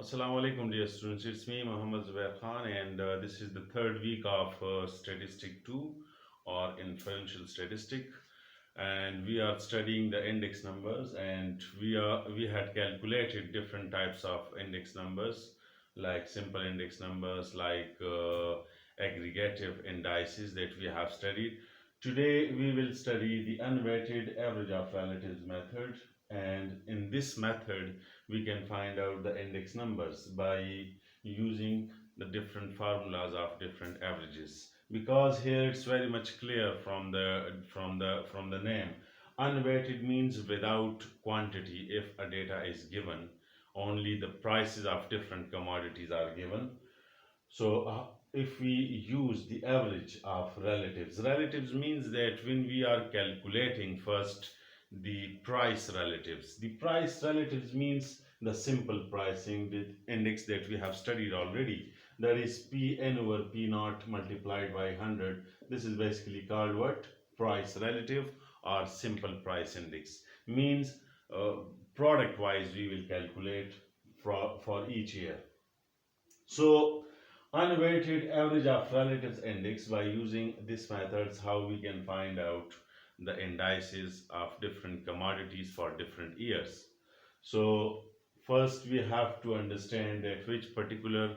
Assalamu alaikum, dear students. It's me, Muhammad Zubair Khan, and this is the third week of Statistic 2 or Inferential Statistic. And we are studying the index numbers, and we had calculated different types of index numbers, like simple index numbers, like aggregative indices that we have studied. Today we will study the unweighted average of relatives method, and in this method we can find out the index numbers by using the different formulas of different averages, because here it's very much clear from the name. Unweighted means without quantity. If a data is given, only the prices of different commodities are given. So if we use the average of relatives means that when we are calculating first the price relatives means the simple pricing with index that we have studied already. That is Pn over P naught multiplied by 100. This is basically called what? Price relative or simple price index. Means product wise we will calculate for each year. So unweighted average of relatives index, by using this methods, how we can find out the indices of different commodities for different years. So first we have to understand that which particular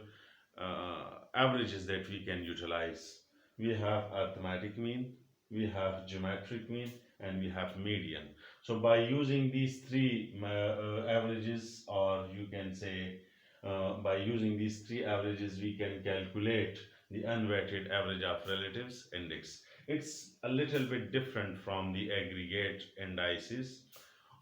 averages that we can utilize. We have arithmetic mean, we have geometric mean, and we have median. So by using these three averages, or you can say by using these three averages, we can calculate the unweighted average of relatives index. It's a little bit different from the aggregate indices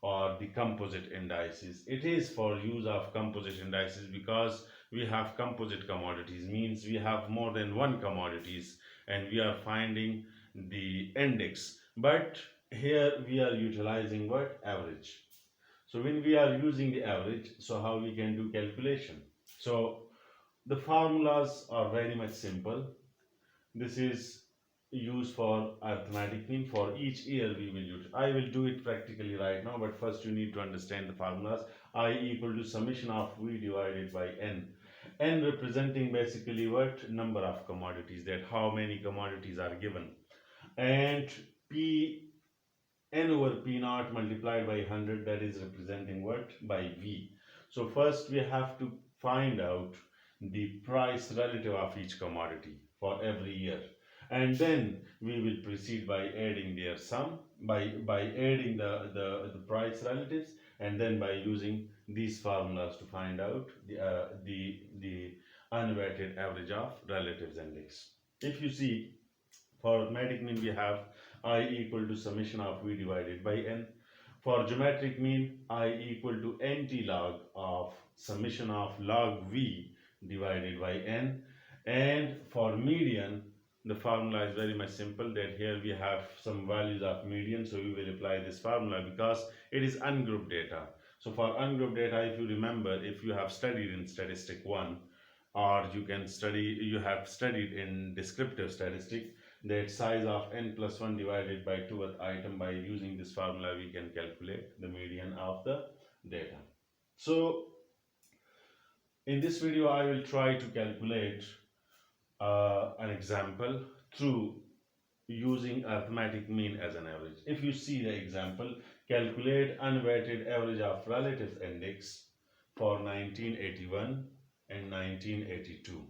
or the composite indices. It is for use of composite indices because we have composite commodities, means we have more than one commodities and we are finding the index. But here we are utilizing what? Average. So when we are using the average, so how we can do calculation? So the formulas are very much simple. This is used for arithmetic mean. For each year we will use. I will do it practically right now, but first you need to understand the formulas. I equal to summation of V divided by N. N representing basically what? Number of commodities, that how many commodities are given. And P N over P naught multiplied by 100, that is representing what? By V. So first we have to find out the price relative of each commodity for every year, and then we will proceed by adding their sum, by adding the price relatives, and then by using these formulas to find out the unweighted average of relatives index. If you see, for arithmetic mean we have I equal to summation of V divided by N. For geometric mean, I equal to NT log of summation of log V divided by N. And for median, the formula is very much simple, that here we have some values of median, so we will apply this formula because it is ungrouped data. So for ungrouped data, if you remember, if you have studied in statistic 1, or you have studied in descriptive statistic, that size of n plus 1 divided by 2th item, by using this formula we can calculate the median of the data. So in this video I will try to calculate an example through using arithmetic mean as an average. If you see the example, calculate unweighted average of relatives index for 1981 and 1982.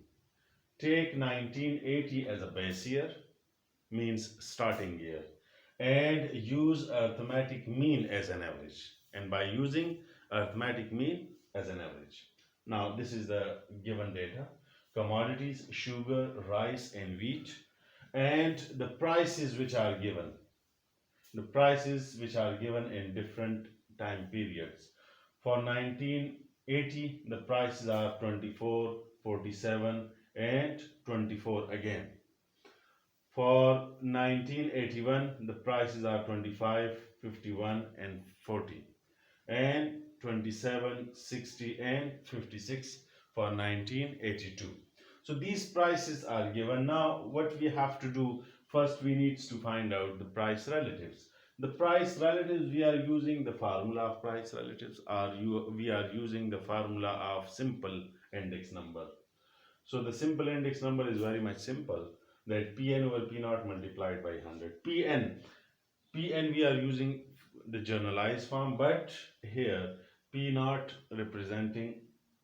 Take 1980 as a base year, means starting year, and use arithmetic mean as an average, and by using arithmetic mean as an average. Now this is the given data: commodities sugar, rice and wheat, and the prices which are given, in different time periods. For 1980 the prices are 24, 47 and 24 again. For 1981, the prices are 25, 51 and 40, and 27, 60 and 56 for 1982. So these prices are given. Now what we have to do, first we need to find out the price relatives. The price relatives, we are using the formula of price relatives, or we are using the formula of simple index number. So the simple index number is very much simple, that Pn over P naught multiplied by 100. Pn we are using the generalized form, but here P naught representing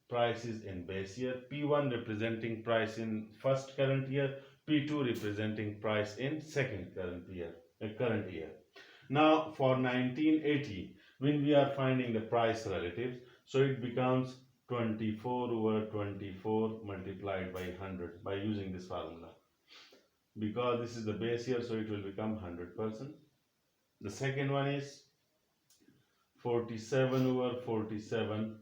prices in base year, P1 representing price in first current year, P2 representing price in second current year. Now for 1980, when we are finding the price relatives, so it becomes 24 over 24 multiplied by 100 by using this formula. Because this is the base year, so it will become 100%. The second one is 47 over 47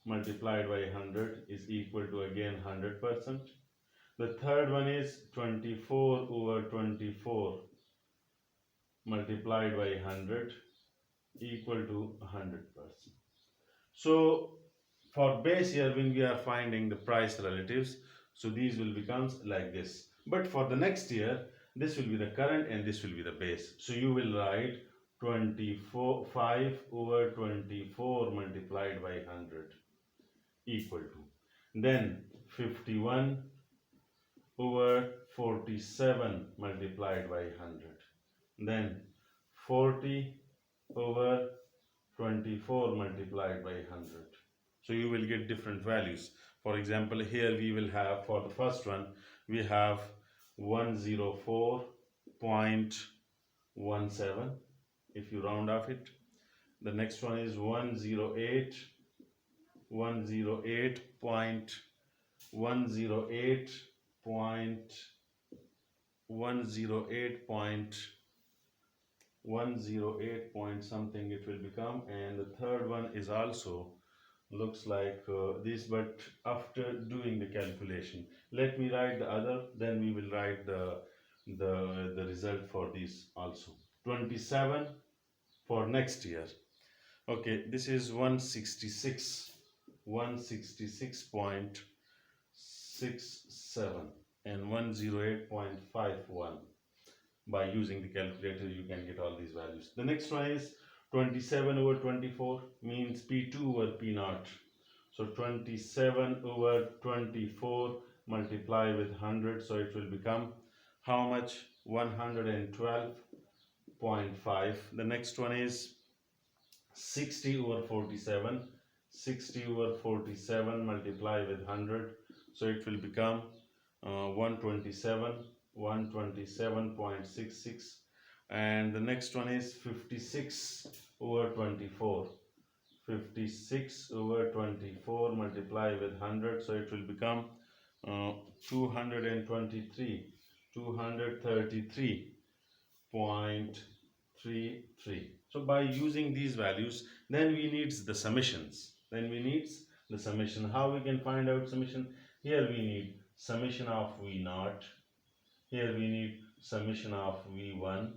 multiplied by 100 is equal to again 100%. The third one is 24 over 24 multiplied by 100 equal to 100%. So for base year, when we are finding the price relatives, so these will become like this. But for the next year, this will be the current and this will be the base. So you will write 25 over 24 multiplied by 100 equal to, then 51 over 47 multiplied by 100, then 40 over 24 multiplied by 100. So you will get different values. For example, here we will have, for the first one, we have 104.17 if you round off it. The next one is 108 point something it will become, and the third one is also looks like this, but after doing the calculation, let me write the other, then we will write the result for this also. 27 for next year. Okay, this is 166.67 and 108.51. By using the calculator you can get all these values. The next one is 27 over 24 means P2 over P naught. So 27 over 24 multiply with 100, so it will become how much? 112.5. The next one is 60 over 47. 60 over 47 multiply with 100, so it will become 127.66. And the next one is 56 over 24. 56 over 24 multiply with 100, so it will become 233.33. So by using these values, then we need the summations. How we can find out summation? Here we need summation of V naught. Here we need summation of V1.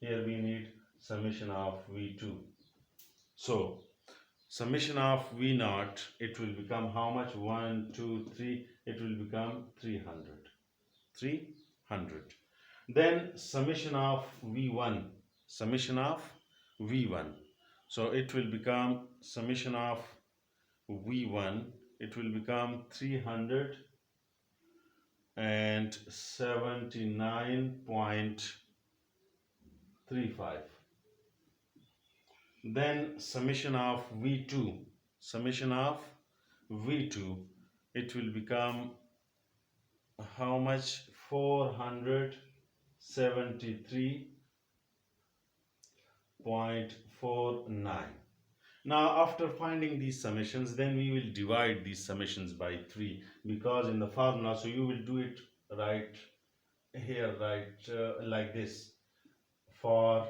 Here we need summation of V2. So summation of V naught, it will become how much? 1, 2, 3. It will become 300. 300. Then summation of V1. So it will become summation of V1. It will become 379.35. Then summation of V2. It will become how much? 473.49. Now after finding these summations, then we will divide these summations by 3, because in the formula, so you will do it right here, like this. For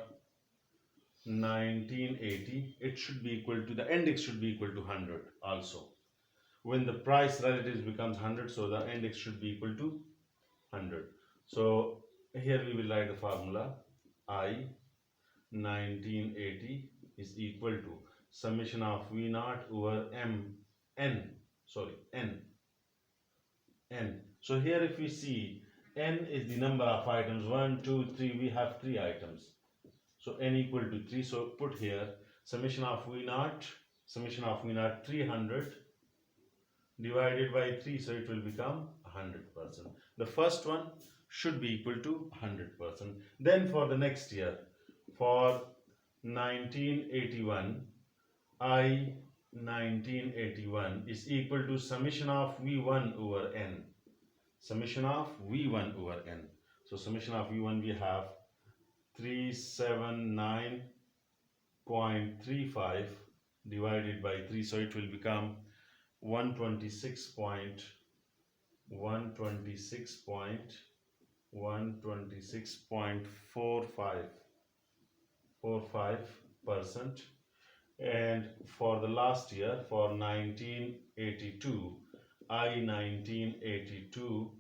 1980, it should be equal to, the index should be equal to 100 also. When the price relatives becomes 100, so the index should be equal to 100. So here we will write the formula. I 1980 is equal to summation of V naught over N. So here if we see, N is the number of items. 1, 2, 3, we have 3 items. So n equal to 3. So put here summation of V naught, 300 divided by 3. So it will become 100%. The first one should be equal to 100%. Then for the next year, for 1981, I 1981 is equal to summation of V1 over N. Summation of V1 over N. So summation of V1 we have 379.35 divided by 3. So it will become 126.45%. And for the last year, for 1982, I 1982,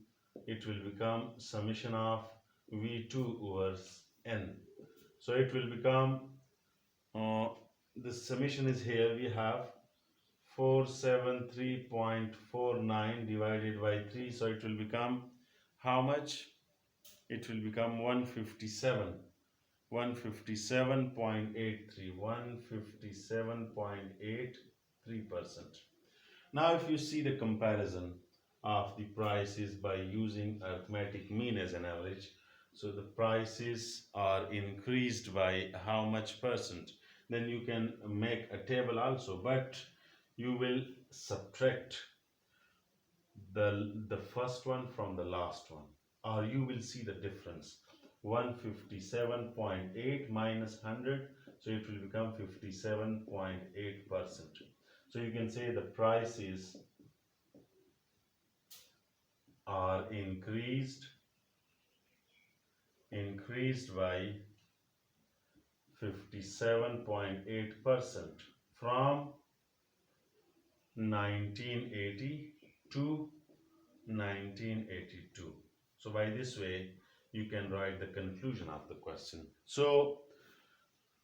it will become summation of V2 over N. So it will become, the summation is here, we have 473.49 divided by 3. So it will become how much? It will become 157. 157.83%. Now if you see the comparison of the prices by using arithmetic mean as an average, so the prices are increased by how much percent, then you can make a table also, but you will subtract the first one from the last one, or you will see the difference. 157.8 minus 100, so it will become 57.8%. So you can say the prices are increased by 57.8% from 1980 to 1982. So by this way you can write the conclusion of the question. So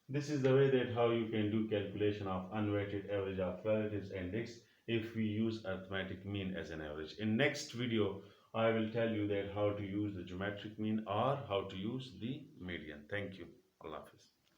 this is the way that how you can do calculation of unweighted average of relatives index if we use arithmetic mean as an average. In next video I will tell you that how to use the geometric mean or how to use the median. Thank you. Allah Hafiz.